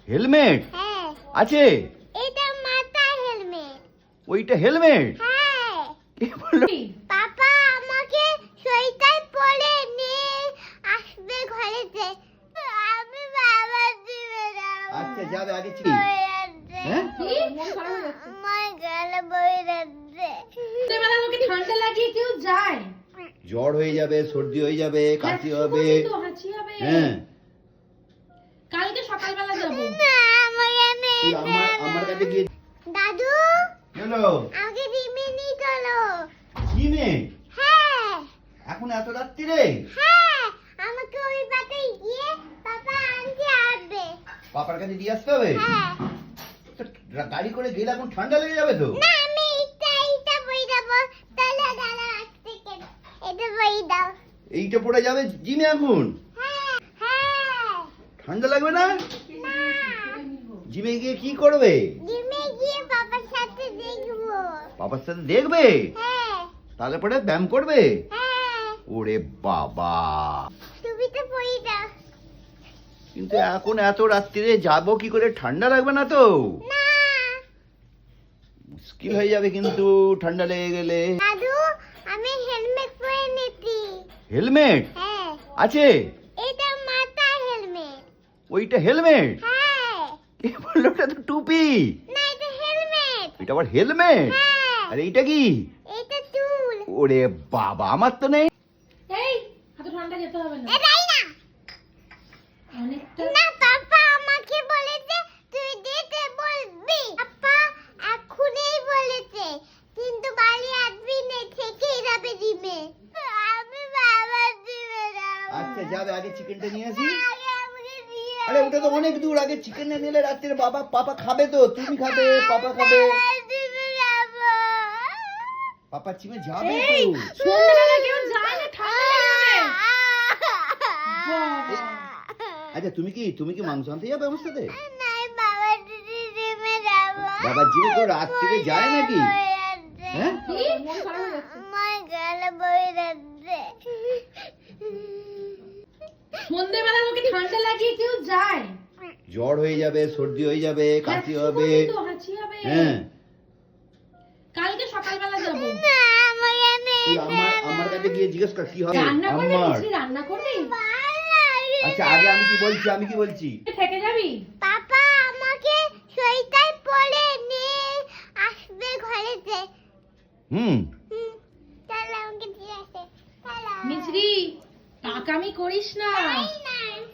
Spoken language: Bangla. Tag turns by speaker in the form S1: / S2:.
S1: হেলমেট
S2: হ্যাঁ
S1: আছে?
S2: এটা মাথার হেলমেট।
S1: ওইটা হেলমেট?
S2: হ্যাঁ
S1: কে বললো?
S2: পাপা আমাকে সোয়েটার পরে নিয়ে আসবে ঘরেতে। আমি বাবা দিবে না।
S1: আচ্ছা যাবে আগে কি? হ্যাঁ
S2: আমার গালে বই রাখছে।
S3: ছোটবেলা লোকে ঠান্ডা লাগিয়ে কেউ যায়?
S1: জ্বর হয়ে যাবে, সর্দি হয়ে যাবে, কাশি হবে।
S3: হাঁচি হবে।
S1: হ্যাঁ
S3: কালকে সকালবেলা যাবো।
S2: না আমাকে নেই।
S1: তুই আমার কাছে গিয়ে
S2: দাদু
S1: হ্যালো
S2: আমাকে ডিমে নিয়ে চলো।
S1: কি নে
S2: হ্যাঁ
S1: এখন এত রাত্রিরে?
S2: হ্যাঁ আমাকে ওই বাটে গিয়ে পাপা আনতে আসবে।
S1: পাপার কাছে দিয়ে আসতে হবে?
S2: হ্যাঁ
S1: তো গাড়ি করে গেলে এখন ঠান্ডা লেগে যাবে তো।
S2: না আমি এটা বই দেবো। তাহলে দাদা আসতে কেন এটা বই দাও।
S1: এইটা পড়ে যাবে জিমে এখন?
S2: হ্যাঁ হ্যাঁ
S1: ঠান্ডা লাগবে না?
S2: না
S1: জিমে গিয়ে কি করবে?
S2: ডিমে গিয়ে পাপার সাথে দেখবো।
S1: পাপার সাথে দেখবে?
S2: হ্যাঁ
S1: তাহলে পরে ব্যায়াম করবে?
S2: হ্যাঁ
S1: ওরে বাবা,
S2: তুমি তো বই দাও।
S1: কিন্তু এখন এত রাত্রিরে যাবো কি করে? ঠান্ডা লাগবে না তো?
S2: না
S1: মুশকিল হয়ে যাবে কিন্তু ঠান্ডা লেগে গেলে।
S2: দাদু আমি হেলমেট পরে নিতি।
S1: হেলমেট
S2: হ্যাঁ
S1: আছে?
S2: এটা মাথার হেলমেট।
S1: ওইটা হেলমেট?
S2: হ্যাঁ
S1: কে বললো? ওটা তো টুপি।
S2: না এটা হেলমেট।
S1: এটা আবার হেলমেট?
S2: হ্যাঁ
S1: আর এইটা কি?
S2: এটা চুল।
S1: ওরে বাবা, আমার তো নেই।
S3: এই এত ঠান্ডা যেতে হবে না।
S2: এটাই না।
S3: অনেকটা
S2: না পাপা আমাকে বলেছে তুই দিতে বলবি। পাপা এখনই বলেছে কিন্তু বাড়ি আসবি না থেকেই যাবে দিবে। আমি বাবা দিবে না।
S1: আচ্ছা যাবে, আগে চিকেনটা নিয়ে আসি।
S2: আগে আমাকে দিয়ে
S1: আরে ওটা তো অনেক দূর, আগে চিকেন না নিলে রাত্রে বাবা পাপা খাবে তো। তুমি খাবে, পাপা খাবে।
S2: দিবে যাবো।
S1: পাপা চিমে যাবে
S3: এই
S1: তো।
S3: সন্ধ্যাবেলা কেউ যায় না, ঠান্ডা লেগে যাবে।
S1: আচ্ছা তুমি কি মাংস আনতে যাবে আমার সাথে?
S2: নাই বাবা দিদি জিমে যাবো।
S1: বাবা জিমে তো রাত্রে যায় নাকি? হ্যাঁ
S3: কি? মন খারাপ হয়ে যাচ্ছে।
S2: আমার গালে বই রাখছে।
S3: সন্ধ্যাবেলা লোকে ঠান্ডা লাগিয়ে কেউ যায়?
S1: জ্বর হয়ে যাবে, সর্দি হয়ে যাবে, কাশি হবে।
S3: হাঁচি হবে।
S1: হ্যাঁ
S3: কালকে সকালবেলা যাবো।
S2: না আমাকে নেই।
S1: তুই আমার কাছে গিয়ে জিজ্ঞেস কর কি হবে
S3: রান্না করবি?
S1: আমার।
S3: মিছরি রান্না করবি?
S1: আচ্ছা আগে আমি কি বলছি
S3: থেকে যাবি?
S2: পাপা আমাকে সোয়েটার পরে নিয়ে আসবে ঘরেতে।
S1: হুম
S2: তাহলে আমাকে দিয়ে আসে।
S3: মিছরি পাকামি করিস না।
S2: না